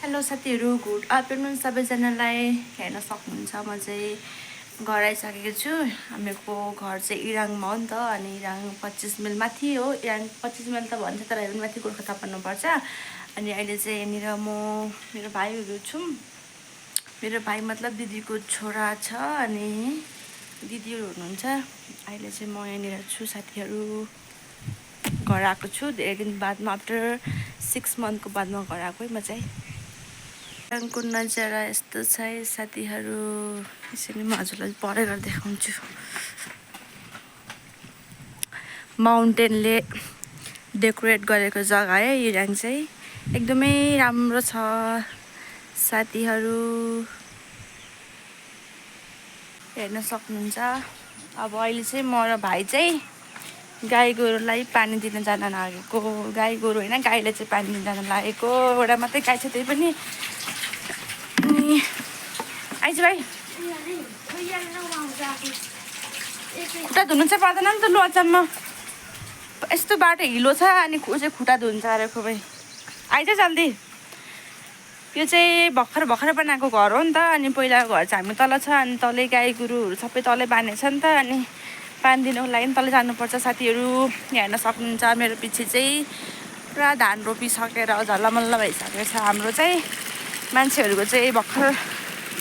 Hello साथीहरू, good afternoon सबैजनालाई। हेर्न सक्नुहुन्छ म चाहिँ घर आइसकेको छु। हामीहरूको घर चाहिँ इराङमा हो नि त, अनि इराङ 25 माइल माथि हो। इराङ 25 माइल त भन्छ तर हामी माथि गोर्खा पर्छ। अनि अहिले चाहिँ यहाँनिर म मेरो भाइहरू छौँ। मेरो भाइ मतलब दिदीको छोरा छ अनि दिदीहरू हुनुहुन्छ। अहिले चाहिँ म यहाँनिर छु साथीहरू, घर आएको छु धेरै दिन बादमा। आफ्टर 6 मन्थको बादमा घर आएको है म चाहिँ। इराङको नजारा यस्तो छ है साथीहरू, यसरी म हजुरलाई पर गरेर देखाउँछु। माउन्टेनले डेकोरेट गरेको जग्गा है इराङ चाहिँ, एकदमै राम्रो छ साथीहरू, हेर्न सक्नुहुन्छ। अब अहिले चाहिँ म र भाइ चाहिँ गाई गोरुलाई पानी दिन जान लागेको। गाई गोरु होइन, गाईलाई चाहिँ पानी दिन जान लागेको। एउटा मात्रै गाई छ, त्यही पनि। अनि आइज भाइ, खुट्टा धुनु चाहिँ पर्दैन नि त लु अचम्म। यस्तो बाटो हिलो छ अनि चाहिँ खुट्टा धुन्छ अरे खुबै। आइज जल्दी। यो चाहिँ भर्खर बनाएको घर हो नि त। अनि पहिलाको घर चाहिँ हामी तल छ, अनि तलै गाई गोरुहरू सबै तलै बाँधेको छ नि त। अनि पानी दिनुको लागि तलै जानुपर्छ साथीहरू। हेर्न सक्नुहुन्छ मेरो पछि चाहिँ पुरा धान रोपिसकेर झल्लमल्ल भइसकेको छ। हाम्रो चाहिँ मान्छेहरूको चाहिँ भर्खर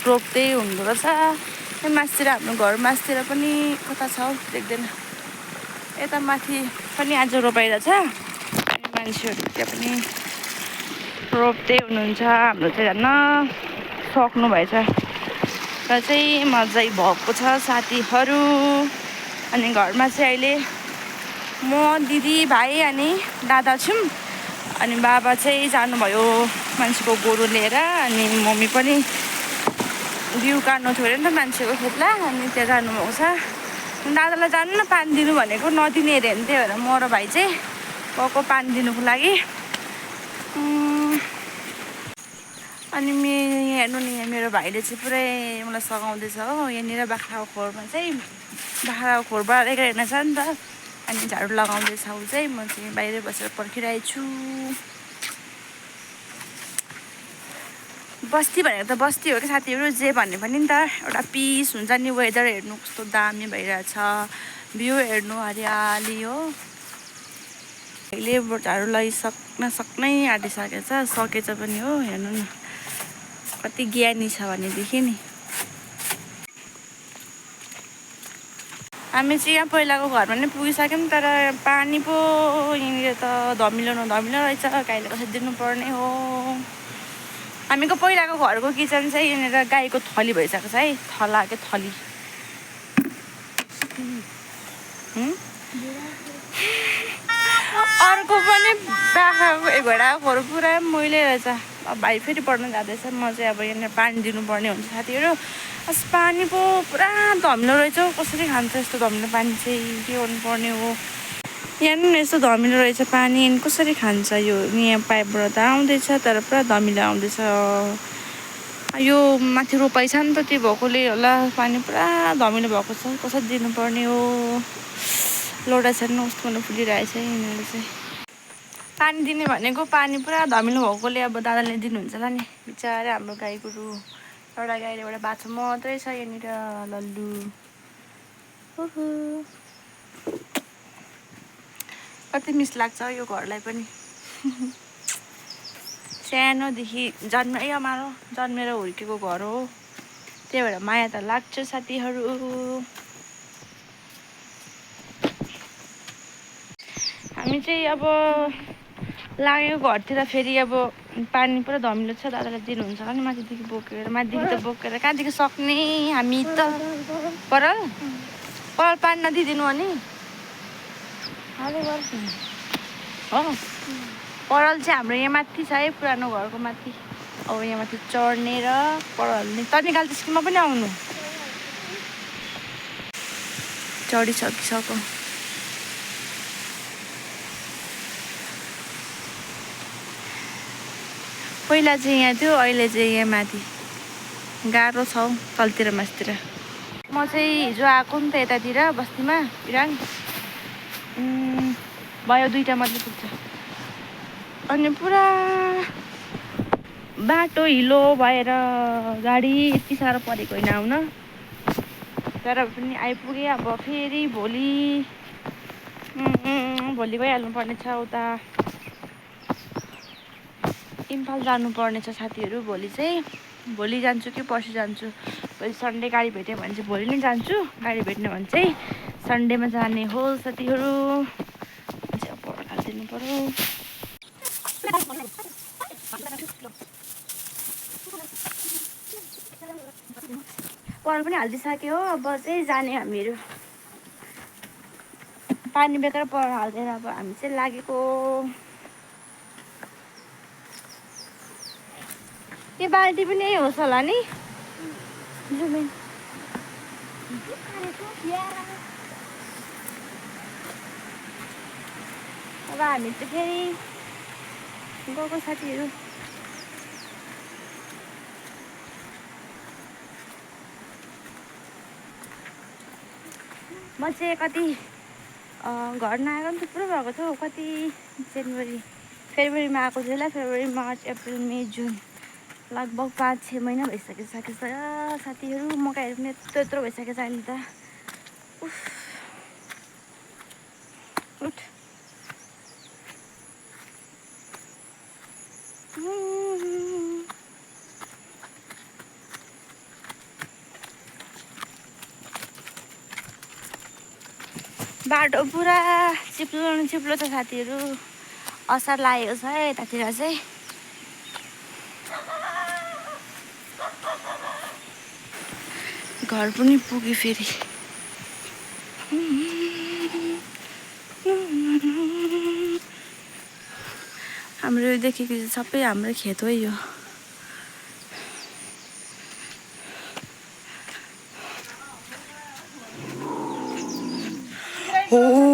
रोप्दै हुँदो रहेछ। मासतिर हाम्रो घर मासतिर पनि कता छ हौ देख्दैन। यता माथि पनि आज रोपाइरहेछ, अनि मान्छेहरू त्यहाँ पनि रोप्दै हुनुहुन्छ। हाम्रो चाहिँ झन् सक्नु भएछ र चाहिँ मजै भएको छ साथीहरू। अनि घरमा चाहिँ अहिले म, दिदी, भाइ अनि दादा छौँ। अनि बाबा चाहिँ जानुभयो मान्छेको गोरु लिएर। अनि मम्मी पनि बिउ काट्नु थियो अरे नि त मान्छेको खेतला, अनि त्यहाँ जानुभएको छ। दादालाई जानु न पानी दिनु भनेको, नदिने अरे नि, त्यही भएर म र भाइ चाहिँ गएको पानी दिनुको लागि। अनि हेर्नु नि, मेरो भाइले चाहिँ पुरै मलाई सघाउँदैछ हो। यहाँनिर बाख्राको खोरमा चाहिँ बाख्राको खोर बढाएर हेर्न छ नि त, अनि झाडु लगाउँदैछ ऊ चाहिँ। म चाहिँ बाहिरै बसेर पर्खिरहेको छु। बस्ती भनेको त बस्ती हो क्या साथीहरू, जे भन्ने पनि नि त एउटा पिस हुन्छ नि। वेदर हेर्नु कस्तो दामी भइरहेछ, भ्यू हेर्नु हरियाली हो। अहिले झाडु सक्नै आँटिसकेको छ, सकेछ पनि हो। हेर्नु न कति ज्ञानी छ भनेदेखि नि। हामी चाहिँ यहाँ पहिलाको घरमा नै पुगिसक्यौँ, तर पानी पो यहाँनिर त धमिलो रहेछ। गाईले कसरी दिनुपर्ने हो। हामीको पहिलाको घरको किचन चाहिँ यहाँनिर गाईको थली भइसकेको छ है, थला के थली। अर्को पनि बाख्राको घोडाको खोर पुरा मैलै रहेछ। अब भाइ फेरि पढ्न जाँदैछ, म चाहिँ अब यहाँनिर पानी दिनुपर्ने हुन्छ साथीहरू। अस पानी पो पुरा धमिलो रहेछ हौ, कसरी खान्छ यस्तो धमिलो पानी चाहिँ, के गर्नुपर्ने हो। यहाँ नि यस्तो धमिलो रहेछ पानी, अनि कसरी खान्छ यो। यहाँ पाइपबाट त आउँदैछ तर पुरा धमिलो आउँदैछ। यो माथि रोपाइ छ नि त, त्यो भएकोले होला पानी पुरा धमिलो भएको छ। कसरी दिनुपर्ने हो। लोटा छ नि कस्तो मलाई फुलिरहेछ यिनीहरू चाहिँ। पानी दिने भनेको पानी पुरा धमिलो भएकोले अब दादाले दिनुहुन्छ होला नि। बिचरा हाम्रो गाई गोरु, एउटा गाईले एउटा बाछा मात्रै छ यहाँनिर, लल्लु। कति मिस लाग्छ यो घरलाई पनि। सानोदेखि जन्मेर हुर्केको घर हो, त्यही भएर माया त लाग्छ साथीहरू। हामी चाहिँ अब लागेको घरतिर फेरि अब पानी पुरा धमिलो छ, दादाले दिनुहुन्छ होला नि माथिदेखि बोकेर कहाँदेखि सक्ने हामी त। परल पानी नदिइदिनु अनि हो। परल चाहिँ हाम्रो यहाँ माथि छ है, पुरानो घरको माथि। अब यहाँ माथि चढ्ने र परल त निकाल्छ स्कुलमा पनि आउनु। चढिसकिसक्यो। पहिला चाहिँ यहाँ थियो, अहिले चाहिँ यहाँ माथि। गाह्रो छ हौ तलतिर मासतिर। म चाहिँ हिजो आएको नि त यतातिर बस्तीमा इराङ, भयो 2टा मात्रै पुग्छ। अनि पुरा बाटो हिलो भएर गाडी यति साह्रो परेको होइन आउन, तर पनि आइपुगेँ। अब फेरि भोलि गइहाल्नु पर्ने छ, उता इम्फाल जानुपर्ने छ साथीहरू। भोलि चाहिँ भोलि जान्छु कि पर्सि जान्छु। भोलि सन्डे गाडी भेट्यो भने चाहिँ भोलि नै जान्छु, गाडी भेट्ने भने चाहिँ सन्डेमा जाने हो साथीहरू। चाहिँ अब हालिदिनु पऱ्यो। पढ पनि हालिदिइसक्यो हो, अब चाहिँ जाने हामीहरू। पानी बेकार पर हाल्दैन, अब हामी चाहिँ लागेको। यो बाल्टी पनि यही होस् होला नि। अब हामी चाहिँ फेरि गएको साथीहरू। म चाहिँ कति घर नआएको पनि थुप्रो भएको थियो। कति जनवरी फेब्रुअरीमा आएको थियो होला। फेब्रुअरी, मार्च, अप्रिल, मे, जुन, लगभग 5-6 महिना भइसकेको साथीहरू। मकैहरू पनि यत्रो भइसकेको छ अहिले त। उठ बाटो पुरा चिप्लो छ साथीहरू। असार लागेको छ है यतातिर चाहिँ। घर पनि पुग्यो फेरि। हाम्रो देखेको चाहिँ सबै हाम्रो खेत हो यो। हो